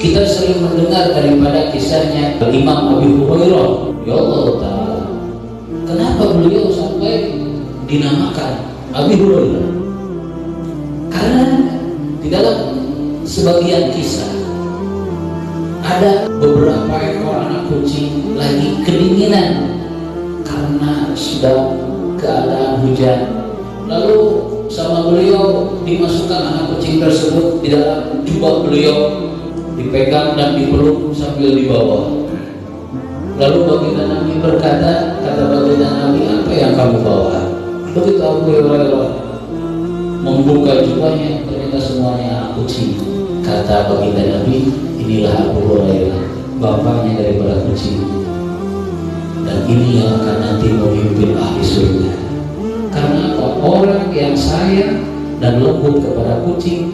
Kita sering mendengar daripada kisahnya Imam Abu Hurairah, ya Allah Ta'ala, kenapa beliau sampai dinamakan Abu Hurairah? Karena di dalam sebagian kisah ada beberapa ekor anak kucing lagi kedinginan karena sudah keadaan hujan. Lalu sama beliau dimasukkan anak kucing tersebut di dalam jubah beliau, dipegang dan dipeluk sambil dibawa. Lalu baginda Nabi berkata, kata baginda Nabi, apa yang kamu bawa? Begitu Abu Hurairah membuka jubahnya, ternyata semuanya anak kucing. Kata baginda Nabi, inilah Abu Hurairah, bapaknya daripada kucing, dan ini yang akan nanti memimpin ahli surga. Karena apa? Orang yang sayang dan lembut kepada kucing